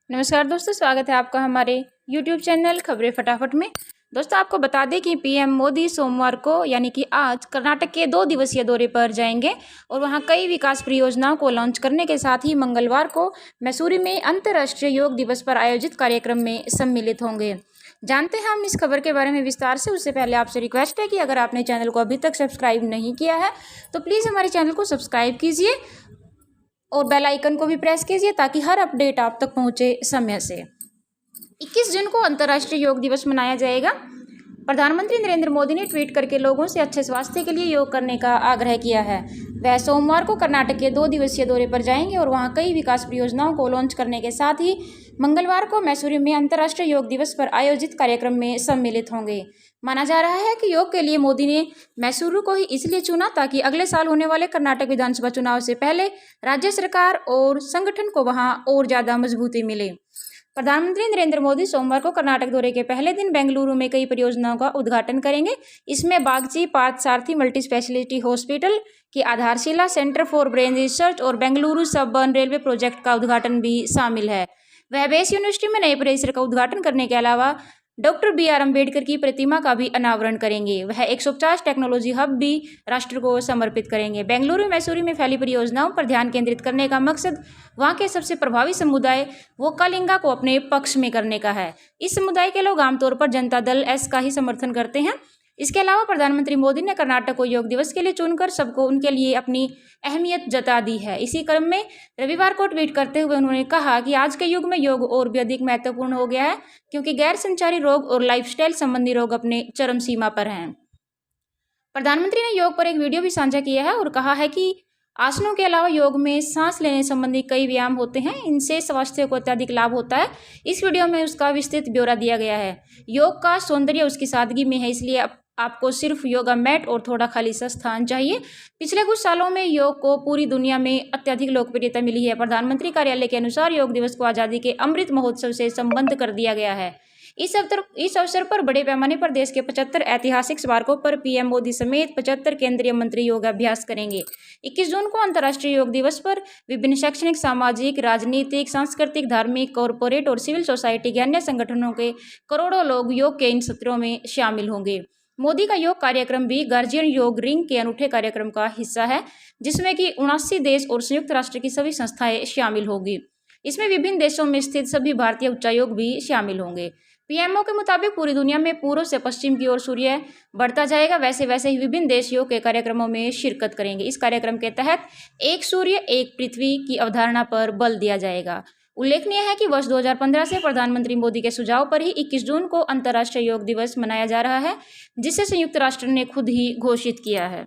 नमस्कार दोस्तों, स्वागत है आपका हमारे YouTube चैनल खबरें फटाफट में। दोस्तों, आपको बता दें कि पीएम मोदी सोमवार को यानी कि आज कर्नाटक के 2 दिवसीय दौरे पर जाएंगे और वहां कई विकास परियोजनाओं को लॉन्च करने के साथ ही मंगलवार को मैसूरी में अंतर्राष्ट्रीय योग दिवस पर आयोजित कार्यक्रम में सम्मिलित होंगे। जानते हैं हम इस खबर के बारे में विस्तार से। उससे पहले आपसे रिक्वेस्ट है कि अगर आपने चैनल को अभी तक सब्सक्राइब नहीं किया है तो प्लीज़ हमारे चैनल को सब्सक्राइब कीजिए और बेल आइकन को भी प्रेस कीजिए ताकि हर अपडेट आप तक पहुंचे समय से। 21 जून को अंतर्राष्ट्रीय योग दिवस मनाया जाएगा। प्रधानमंत्री नरेंद्र मोदी ने ट्वीट करके लोगों से अच्छे स्वास्थ्य के लिए योग करने का आग्रह किया है। वह सोमवार को कर्नाटक के 2 दिवसीय दौरे पर जाएंगे और वहां कई विकास परियोजनाओं को लॉन्च करने के साथ ही मंगलवार को मैसूरी में अंतर्राष्ट्रीय योग दिवस पर आयोजित कार्यक्रम में सम्मिलित होंगे। माना जा रहा है कि योग के लिए मोदी ने मैसूरू को ही इसलिए चुना ताकि अगले साल होने वाले कर्नाटक विधानसभा चुनाव से पहले राज्य सरकार और संगठन को वहां और ज्यादा मजबूती मिले। प्रधानमंत्री नरेंद्र मोदी सोमवार को कर्नाटक दौरे के पहले दिन बेंगलुरु में कई परियोजनाओं का उद्घाटन करेंगे। इसमें बागची पार्थ सारथी मल्टी स्पेशलिटी हॉस्पिटल की आधारशिला, सेंटर फॉर ब्रेन रिसर्च और बेंगलुरु सबर्न रेलवे प्रोजेक्ट का उद्घाटन भी शामिल है। वह बेस यूनिवर्सिटी में नए परिसर का उद्घाटन करने के अलावा डॉक्टर बी.आर. अम्बेडकर की प्रतिमा का भी अनावरण करेंगे। वह 150 टेक्नोलॉजी हब भी राष्ट्र को समर्पित करेंगे। बेंगलुरु मैसूरी में फैली परियोजनाओं पर ध्यान केंद्रित करने का मकसद वहां के सबसे प्रभावी समुदाय वोक्कालिंगा को अपने पक्ष में करने का है। इस समुदाय के लोग आमतौर पर जनता दल एस का ही समर्थन करते हैं। इसके अलावा प्रधानमंत्री मोदी ने कर्नाटक को योग दिवस के लिए चुनकर सबको उनके लिए अपनी अहमियत जता दी है। इसी क्रम में रविवार को ट्वीट करते हुए उन्होंने कहा कि आज के युग में योग और भी अधिक महत्वपूर्ण हो गया है क्योंकि गैर संचारी रोग और लाइफस्टाइल संबंधी रोग अपने चरम सीमा पर हैं। प्रधानमंत्री ने योग पर एक वीडियो भी साझा किया है और कहा है कि आसनों के अलावा योग में सांस लेने संबंधी कई व्यायाम होते हैं, इनसे स्वास्थ्य को अत्यधिक लाभ होता है। इस वीडियो में उसका विस्तृत ब्यौरा दिया गया है। योग का सौंदर्य उसकी सादगी में है, इसलिए आपको सिर्फ योगा मैट और थोड़ा खाली सा स्थान चाहिए। पिछले कुछ सालों में योग को पूरी दुनिया में अत्यधिक लोकप्रियता मिली है। प्रधानमंत्री कार्यालय के अनुसार योग दिवस को आज़ादी के अमृत महोत्सव से संबद्ध कर दिया गया है। इस अवसर पर बड़े पैमाने पर देश के 75 ऐतिहासिक स्मारकों पर पीएम मोदी समेत 75 केंद्रीय मंत्री योगाभ्यास करेंगे। 21 जून को अंतर्राष्ट्रीय योग दिवस पर विभिन्न शैक्षणिक, सामाजिक, राजनीतिक, सांस्कृतिक, धार्मिक, कॉरपोरेट और सिविल सोसाइटी के अन्य संगठनों के करोड़ों लोग योग के इन सत्रों में शामिल होंगे। मोदी का योग कार्यक्रम भी गार्जियन योग रिंग के अनूठे कार्यक्रम का हिस्सा है, जिसमें कि 79 देश और संयुक्त राष्ट्र की सभी संस्थाएं शामिल होगी। इसमें विभिन्न देशों में स्थित सभी भारतीय उच्चायोग भी शामिल होंगे। पीएमओ के मुताबिक पूरी दुनिया में पूर्व से पश्चिम की ओर सूर्य बढ़ता जाएगा, वैसे वैसे ही विभिन्न देश योग के कार्यक्रमों में शिरकत करेंगे। इस कार्यक्रम के तहत एक सूर्य एक पृथ्वी की अवधारणा पर बल दिया जाएगा। उल्लेखनीय है कि वर्ष 2015 से प्रधानमंत्री मोदी के सुझाव पर ही 21 जून को अंतर्राष्ट्रीय योग दिवस मनाया जा रहा है, जिसे संयुक्त राष्ट्र ने खुद ही घोषित किया है।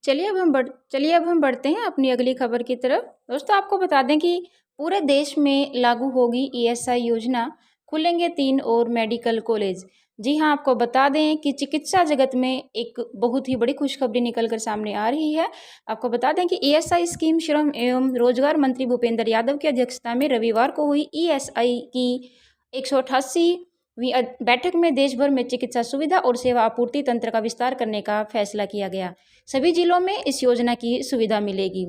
चलिए अब हम बढ़ते हैं अपनी अगली खबर की तरफ। दोस्तों, आपको बता दें कि पूरे देश में लागू होगी ईएसआई योजना, खुलेंगे 3 और मेडिकल कॉलेज। जी हाँ, आपको बता दें कि चिकित्सा जगत में एक बहुत ही बड़ी खुशखबरी निकलकर सामने आ रही है। आपको बता दें कि ईएसआई स्कीम श्रम एवं रोजगार मंत्री भूपेंद्र यादव की अध्यक्षता में रविवार को हुई ईएसआई की 188वीं बैठक में देश भर में चिकित्सा सुविधा और सेवा आपूर्ति तंत्र का विस्तार करने का फैसला किया गया। सभी जिलों में इस योजना की सुविधा मिलेगी।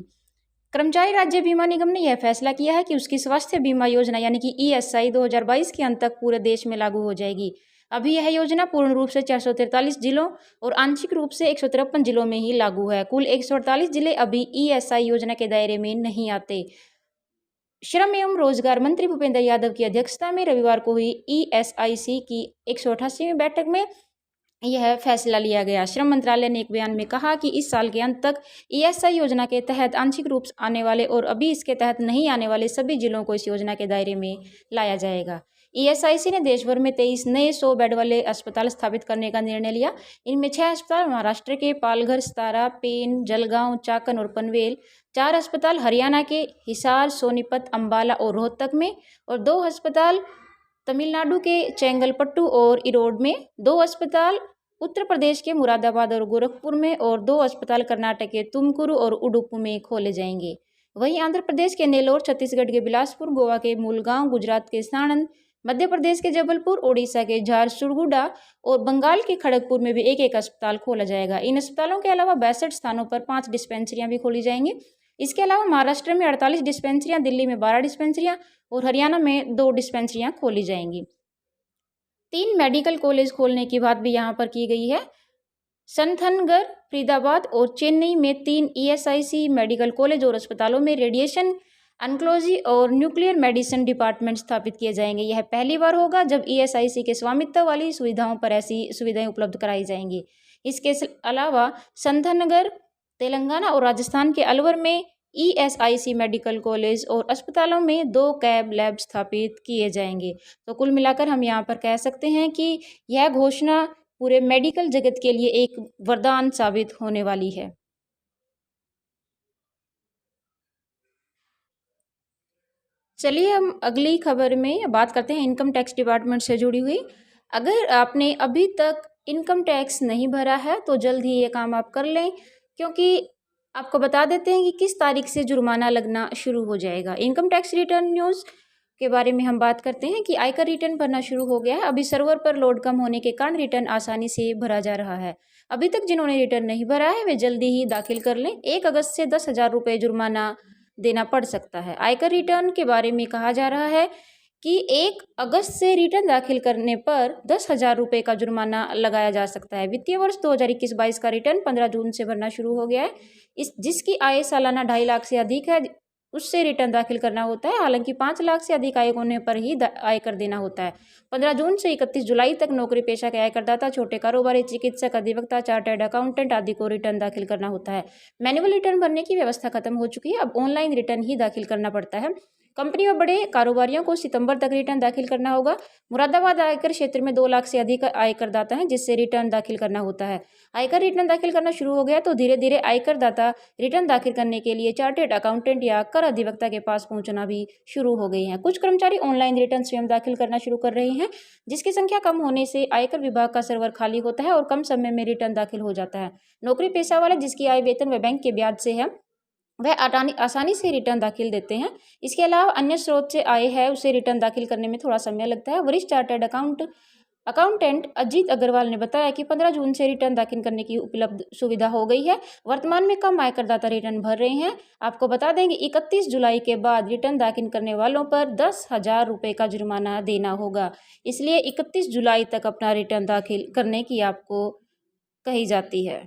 कर्मचारी राज्य बीमा निगम ने यह फैसला किया है कि उसकी स्वास्थ्य बीमा योजना यानी कि ईएसआई 2022 के अंत तक पूरे देश में लागू हो जाएगी। अभी यह योजना पूर्ण रूप से 443 जिलों और आंशिक रूप से 153 जिलों में ही लागू है। कुल 148 जिले अभी ईएसआई योजना के दायरे में नहीं आते। श्रम एवं रोजगार मंत्री भूपेंद्र यादव की अध्यक्षता में रविवार को हुई ईएसआईसी की 188वीं बैठक में यह फैसला लिया गया। श्रम मंत्रालय ने एक बयान में कहा कि इस साल के अंत तक ईएसआई योजना के तहत आंशिक रूप से आने वाले और अभी इसके तहत नहीं आने वाले सभी जिलों को इस योजना के दायरे में लाया जाएगा। ईएसआईसी ने देश भर में 23 नए 100 बेड वाले अस्पताल स्थापित करने का निर्णय लिया। इनमें 6 अस्पताल महाराष्ट्र के पालघर, सतारा, पेन, जलगांव, चाकन और पनवेल, 4 अस्पताल हरियाणा के हिसार, सोनीपत, अंबाला और रोहतक में और 2 अस्पताल तमिलनाडु के चेंगलपट्टू और इरोड में, 2 अस्पताल उत्तर प्रदेश के मुरादाबाद और गोरखपुर में और 2 अस्पताल कर्नाटक के तुमकुरु और उडुपी में खोले जाएंगे। वहीं आंध्र प्रदेश के नेलोर, छत्तीसगढ़ के बिलासपुर, गोवा के मूलगांव, गुजरात के साणंद, मध्य प्रदेश के जबलपुर, ओडिशा के झारसुगुड़ा और बंगाल के खड़गपुर में भी एक एक अस्पताल खोला जाएगा। इन अस्पतालों के अलावा 62 स्थानों पर 5 डिस्पेंसरियां भी खोली जाएंगी। इसके अलावा महाराष्ट्र में 48 डिस्पेंसरियाँ, दिल्ली में 12 डिस्पेंसरियाँ और हरियाणा में 2 डिस्पेंसरियाँ खोली जाएंगी। 3 मेडिकल कॉलेज खोलने की बात भी यहाँ पर की गई है। संथनगढ़, फरीदाबाद और चेन्नई में 3 ESIC मेडिकल कॉलेज और अस्पतालों में रेडिएशन ऑन्कोलॉजी और न्यूक्लियर मेडिसिन डिपार्टमेंट स्थापित किए जाएंगे। यह पहली बार होगा जब ESIC के स्वामित्व वाली सुविधाओं पर ऐसी सुविधाएं उपलब्ध कराई जाएंगी। इसके अलावा संथनगढ़, तेलंगाना और राजस्थान के अलवर में ESIC मेडिकल कॉलेज और अस्पतालों में 2 कैब लैब स्थापित किए जाएंगे। तो कुल मिलाकर हम यहाँ पर कह सकते हैं कि यह घोषणा पूरे मेडिकल जगत के लिए एक वरदान साबित होने वाली है। चलिए हम अगली खबर में बात करते हैं इनकम टैक्स डिपार्टमेंट से जुड़ी हुई। अगर आपने अभी तक इनकम टैक्स नहीं भरा है तो जल्द ही ये काम आप कर लें, क्योंकि आपको बता देते हैं कि किस तारीख से जुर्माना लगना शुरू हो जाएगा। इनकम टैक्स रिटर्न न्यूज़ के बारे में हम बात करते हैं कि आयकर रिटर्न भरना शुरू हो गया है। अभी सर्वर पर लोड कम होने के कारण रिटर्न आसानी से भरा जा रहा है। अभी तक जिन्होंने रिटर्न नहीं भरा है वे जल्दी ही दाखिल कर लें। 1 अगस्त से 10,000 रुपये जुर्माना देना पड़ सकता है। आयकर रिटर्न के बारे में कहा जा रहा है कि 1 अगस्त से रिटर्न दाखिल करने पर 10,000 रुपये का जुर्माना लगाया जा सकता है। वित्तीय वर्ष 2021-22 का रिटर्न 15 जून से भरना शुरू हो गया है। जिसकी आय सालाना 2.5 लाख से अधिक है उससे रिटर्न दाखिल करना होता है। हालांकि 5 लाख से अधिक आय होने पर ही आयकर देना होता है। 15 जून से 31 जुलाई तक नौकरी पेशा के आयकरदाता, छोटे कारोबारी, चिकित्सक, अधिवक्ता, चार्टर्ड अकाउंटेंट आदि को रिटर्न दाखिल करना होता है। मैनुअल रिटर्न भरने की व्यवस्था खत्म हो चुकी है, अब ऑनलाइन रिटर्न ही दाखिल करना पड़ता है। कंपनी और बड़े कारोबारियों को सितंबर तक रिटर्न दाखिल करना होगा। मुरादाबाद आयकर क्षेत्र में 2 लाख से अधिक आयकरदाता हैं जिससे रिटर्न दाखिल करना होता है। आयकर रिटर्न दाखिल करना शुरू हो गया तो धीरे धीरे आयकरदाता रिटर्न दाखिल करने के लिए चार्टर्ड अकाउंटेंट या कर अधिवक्ता के पास पहुंचना भी शुरू हो गए हैं। कुछ कर्मचारी ऑनलाइन रिटर्न स्वयं दाखिल करना शुरू कर रहे हैं, जिसकी संख्या कम होने से आयकर विभाग का सर्वर खाली होता है और कम समय में रिटर्न दाखिल हो जाता है। नौकरी पेशा वाला जिसकी आय वेतन व बैंक के ब्याज से है वह आसानी से रिटर्न दाखिल देते हैं। इसके अलावा अन्य स्रोत से आय है उसे रिटर्न दाखिल करने में थोड़ा समय लगता है। वरिष्ठ चार्टर्ड अकाउंटेंट अजीत अग्रवाल ने बताया कि 15 जून से रिटर्न दाखिल करने की उपलब्ध सुविधा हो गई है। वर्तमान में कम आयकरदाता रिटर्न भर रहे हैं। आपको बता दें कि 31 जुलाई के बाद रिटर्न दाखिल करने वालों पर 10,000 रुपये का जुर्माना देना होगा। इसलिए 31 जुलाई तक अपना रिटर्न दाखिल करने की आपको कही जाती है।